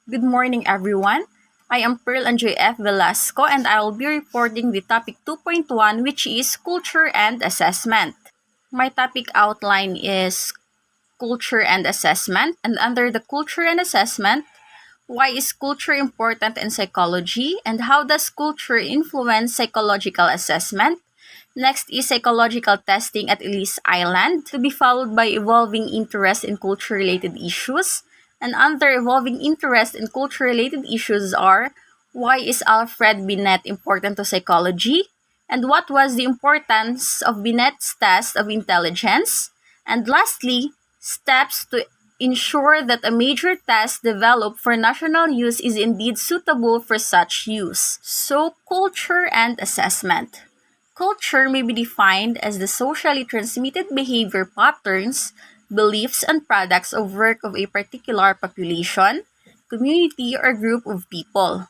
Good morning, everyone. I am Pearl Anjoy F. Velasco, and I will be reporting the topic 2.1, which is culture and assessment. My topic outline is culture and assessment, and under the culture and assessment, why is culture important in psychology, and how does culture influence psychological assessment? Next is psychological testing at Ellis Island, to be followed by evolving interest in culture-related issues. And under evolving interest in culture-related issues are why is Alfred Binet important to psychology? And what was the importance of Binet's test of intelligence? And lastly, steps to ensure that a major test developed for national use is indeed suitable for such use. So, culture and assessment. Culture may be defined as the socially transmitted behavior patterns, beliefs, and products of work of a particular population, community, or group of people.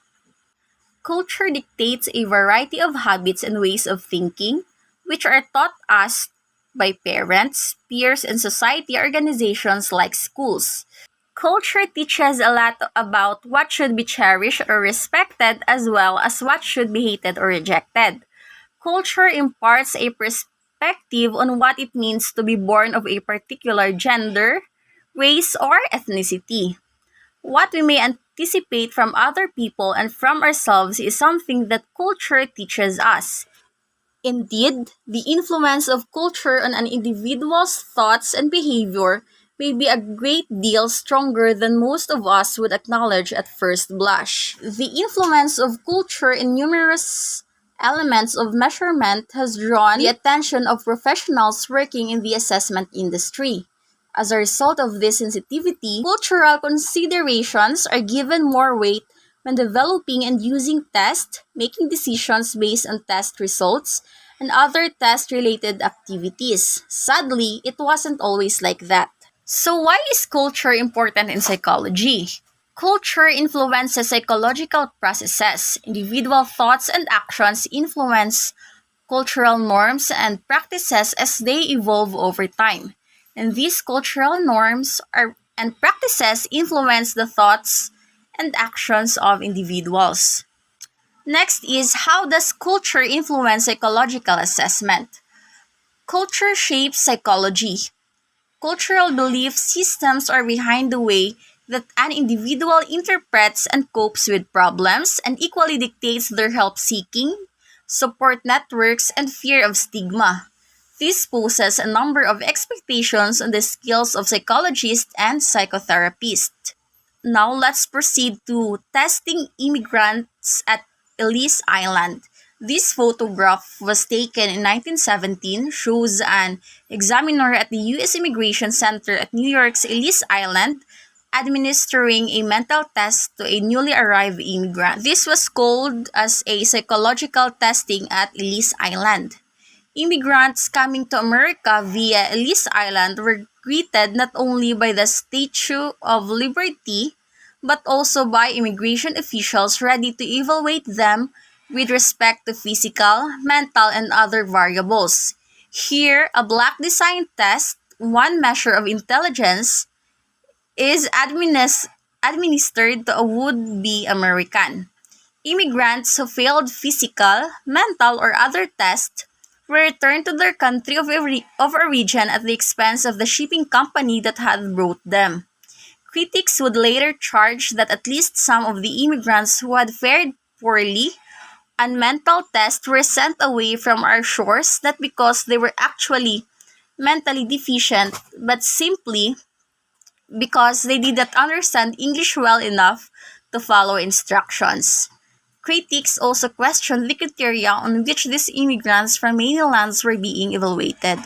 Culture dictates a variety of habits and ways of thinking, which are taught us by parents, peers, and society organizations like schools. Culture teaches a lot about what should be cherished or respected as well as what should be hated or rejected. Culture imparts a perspective on what it means to be born of a particular gender, race, or ethnicity. What we may anticipate from other people and from ourselves is something that culture teaches us. Indeed, the influence of culture on an individual's thoughts and behavior may be a great deal stronger than most of us would acknowledge at first blush. The influence of culture in numerous elements of measurement has drawn the attention of professionals working in the assessment industry. As a result of this sensitivity, cultural considerations are given more weight when developing and using tests, making decisions based on test results, and other test related activities. Sadly, it wasn't always like that. So, why is culture important in psychology? Culture influences psychological processes. Individual thoughts and actions influence cultural norms and practices as they evolve over time. And these cultural norms and practices influence the thoughts and actions of individuals. Next is how does culture influence psychological assessment? Culture shapes psychology. Cultural belief systems are behind the way that an individual interprets and copes with problems and equally dictates their help seeking, support networks, and fear of stigma. This poses a number of expectations on the skills of psychologists and psychotherapists. Now let's proceed to testing immigrants at Ellis Island. This photograph was taken in 1917, shows an examiner at the U.S. Immigration Center at New York's Ellis Island administering a mental test to a newly arrived immigrant. This was called as a psychological testing at Ellis Island. Immigrants coming to America via Ellis Island were greeted not only by the Statue of Liberty, but also by immigration officials ready to evaluate them with respect to physical, mental, and other variables. Here, a black design test, one measure of intelligence, is administered to a would-be American. Immigrants who failed physical, mental, or other tests were returned to their country of origin at the expense of the shipping company that had brought them. Critics would later charge that at least some of the immigrants who had fared poorly on mental tests were sent away from our shores not because they were actually mentally deficient, but simply because they did not understand English well enough to follow instructions. Critics also questioned the criteria on which these immigrants from many lands were being evaluated.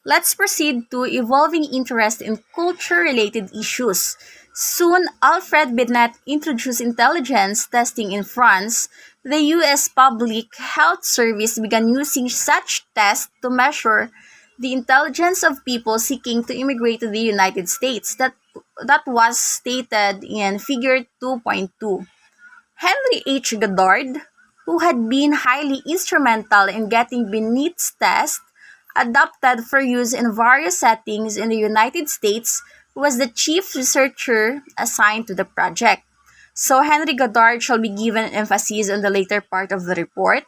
Let's proceed to evolving interest in culture-related issues. Soon, Alfred Binet introduced intelligence testing in France. The U.S. Public Health Service began using such tests to measure the intelligence of people seeking to immigrate to the United States. That was stated in Figure 2.2. Henry H. Goddard, who had been highly instrumental in getting Benet's test adopted for use in various settings in the United States, was the chief researcher assigned to the project. So Henry Goddard shall be given emphasis on the later part of the report.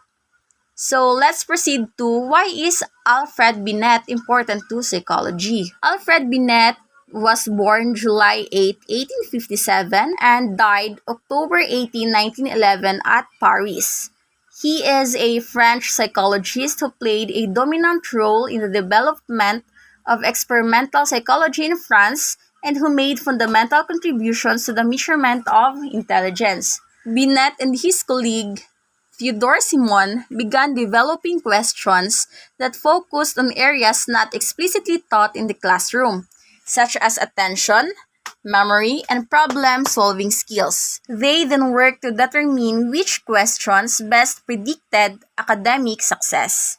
So let's proceed to why is Alfred Binet important to psychology. Alfred Binet was born July 8, 1857 and died October 18, 1911 at Paris. He is a French psychologist who played a dominant role in the development of experimental psychology in France and who made fundamental contributions to the measurement of intelligence. Binet and his colleague Theodore Simon began developing questions that focused on areas not explicitly taught in the classroom, such as attention, memory, and problem-solving skills. They then worked to determine which questions best predicted academic success.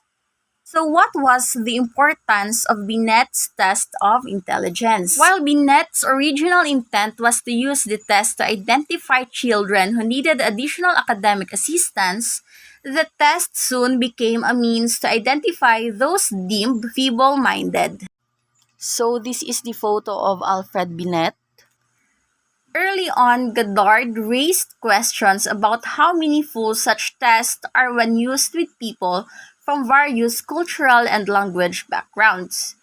So what was the importance of Binet's test of intelligence? While Binet's original intent was to use the test to identify children who needed additional academic assistance, the test soon became a means to identify those deemed feeble-minded. So this is the photo of Alfred Binet. Early on, Goddard raised questions about how meaningful such tests are when used with people from various cultural and language backgrounds.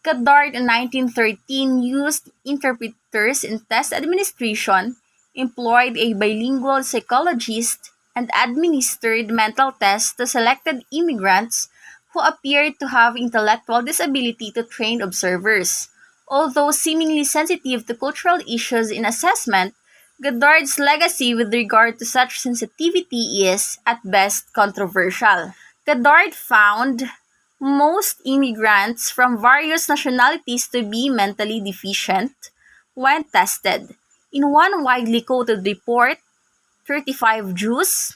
Goddard in 1913 used interpreters in test administration, employed a bilingual psychologist, and administered mental tests to selected immigrants who appeared to have intellectual disability to trained observers. Although seemingly sensitive to cultural issues in assessment, Goddard's legacy with regard to such sensitivity is, at best, controversial. Goddard found most immigrants from various nationalities to be mentally deficient when tested. In one widely quoted report, 35 Jews,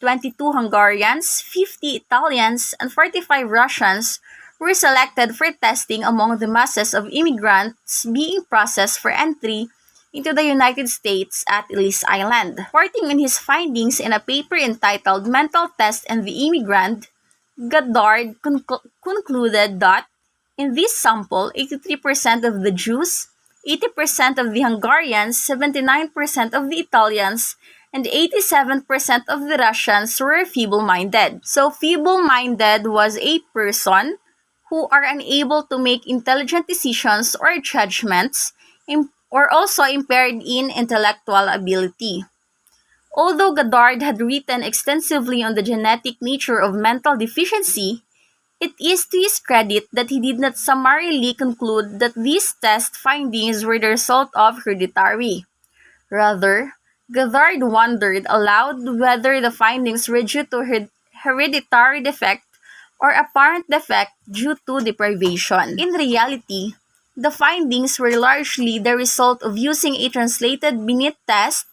22 Hungarians, 50 Italians, and 45 Russians were selected for testing among the masses of immigrants being processed for entry into the United States at Ellis Island. Reporting on his findings in a paper entitled Mental Test and the Immigrant, Goddard concluded that in this sample, 83% of the Jews, 80% of the Hungarians, 79% of the Italians, and 87% of the Russians were feeble-minded. So feeble-minded was a person who are unable to make intelligent decisions or judgments, or also impaired in intellectual ability. Although Goddard had written extensively on the genetic nature of mental deficiency, it is to his credit that he did not summarily conclude that these test findings were the result of hereditary. Rather, Goddard wondered aloud whether the findings were due to hereditary defect or apparent defect due to deprivation. In reality, the findings were largely the result of using a translated Binet test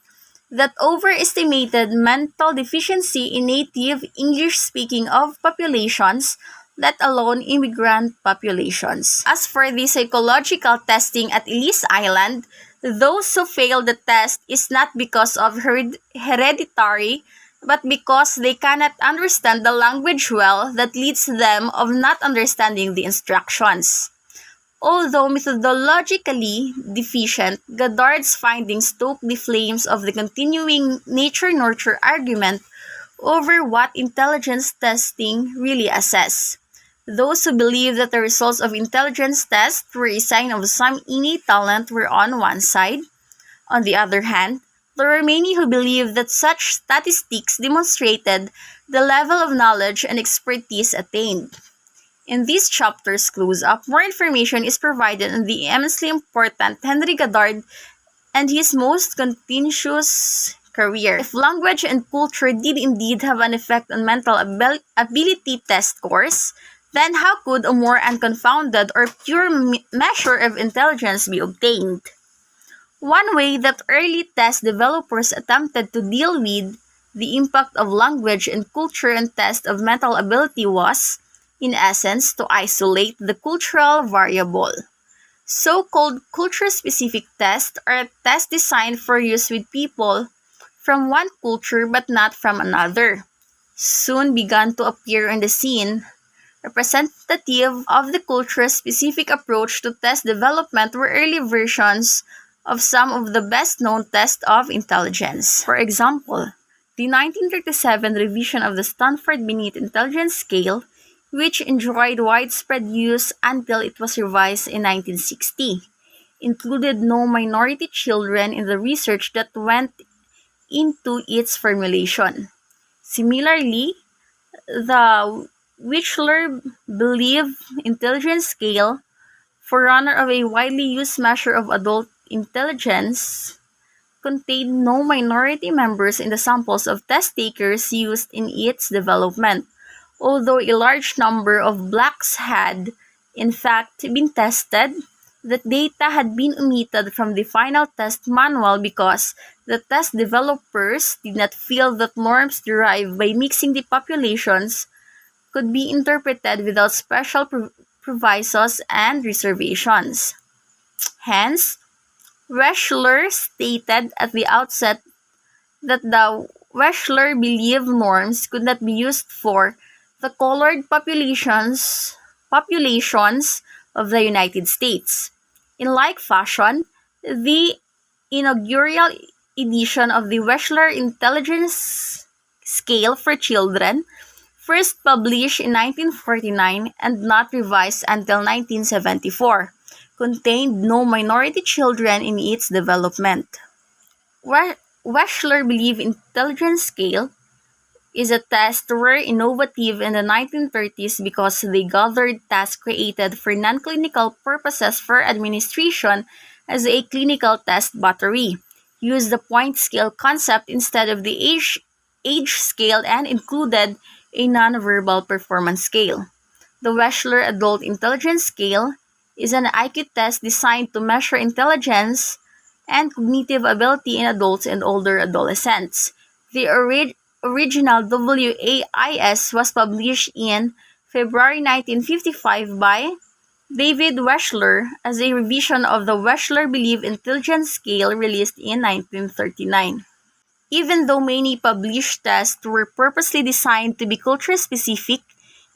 that overestimated mental deficiency in native English-speaking of populations, let alone immigrant populations. As for the psychological testing at Ellis Island, those who fail the test is not because of hereditary, but because they cannot understand the language well that leads them of not understanding the instructions. Although methodologically deficient, Goddard's findings stoked the flames of the continuing nature-nurture argument over what intelligence testing really assesses. Those who believe that the results of intelligence tests were a sign of some innate talent were on one side. On the other hand, there were many who believed that such statistics demonstrated the level of knowledge and expertise attained. In these chapters close-up, more information is provided on the immensely important Henry Goddard and his most continuous career. If language and culture did indeed have an effect on mental ability test scores, then how could a more unconfounded or pure measure of intelligence be obtained? One way that early test developers attempted to deal with the impact of language and culture and test of mental ability was, in essence, to isolate the cultural variable. So-called culture-specific tests are tests designed for use with people from one culture but not from another. Soon began to appear on the scene Representative of the culture-specific approach to test development were early versions of some of the best-known tests of intelligence. For example, the 1937 revision of the Stanford-Binet Intelligence Scale, which enjoyed widespread use until it was revised in 1960, included no minority children in the research that went into its formulation. Similarly, the Wechsler-Believe Intelligence Scale, forerunner of a widely used measure of adult intelligence, contained no minority members in the samples of test takers used in its development, although a large number of blacks had, in fact, been tested. That data had been omitted from the final test manual because the test developers did not feel that norms derived by mixing the populations could be interpreted without special provisos and reservations. Hence, Wechsler stated at the outset that the Wechsler-Believe norms could not be used for the colored populations of the United States. In like fashion, the inaugural edition of the Wechsler Intelligence Scale for Children, first published in 1949 and not revised until 1974, contained no minority children in its development. Wechsler-Believe Intelligence Scale is a test were innovative in the 1930s because they gathered tasks created for non-clinical purposes for administration as a clinical test battery, used the point scale concept instead of the age scale, and included a non-verbal performance scale. The Wechsler Adult Intelligence Scale is an IQ test designed to measure intelligence and cognitive ability in adults and older adolescents. The original WAIS was published in February 1955 by David Wechsler as a revision of the Wechsler-Believe Intelligence Scale released in 1939. Even though many published tests were purposely designed to be culture-specific,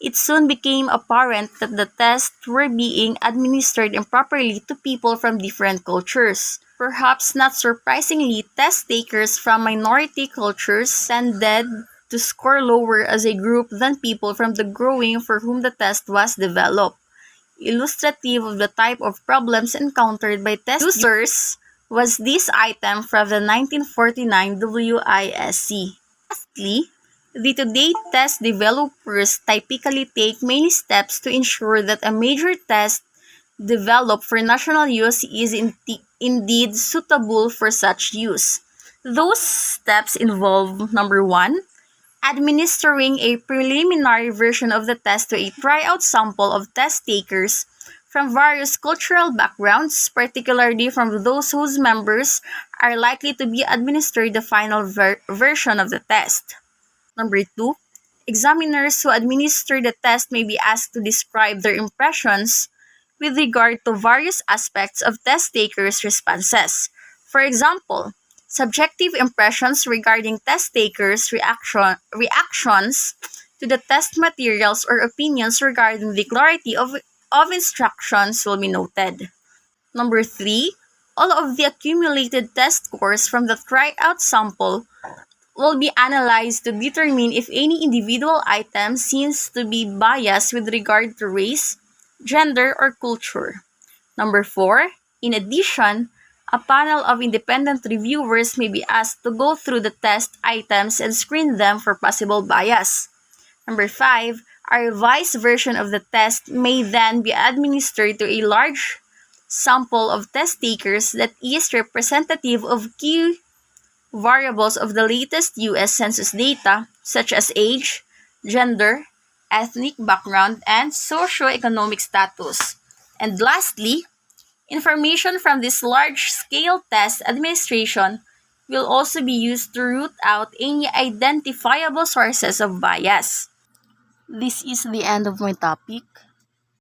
it soon became apparent that the tests were being administered improperly to people from different cultures. Perhaps not surprisingly, test takers from minority cultures tended to score lower as a group than people from the growing for whom the test was developed. Illustrative of the type of problems encountered by test users was this item from the 1949 WISC. Lastly, the today test developers typically take many steps to ensure that a major test developed for national use is indeed suitable for such use. Those steps involve: number 1, administering a preliminary version of the test to a tryout sample of test takers from various cultural backgrounds, particularly from those whose members are likely to be administered the final version of the test. Number 2, examiners who administer the test may be asked to describe their impressions with regard to various aspects of test takers' responses. For example, subjective impressions regarding test takers' reactions to the test materials or opinions regarding the clarity of instructions will be noted. Number 3, all of the accumulated test scores from the tryout sample will be analyzed to determine if any individual item seems to be biased with regard to race, gender, or culture. Number 4, in addition, a panel of independent reviewers may be asked to go through the test items and screen them for possible bias. Number 5, a revised version of the test may then be administered to a large sample of test takers that is representative of key variables of the latest U.S. Census data, such as age, gender, ethnic background, and socioeconomic status. And lastly, information from this large-scale test administration will also be used to root out any identifiable sources of bias. This is the end of my topic.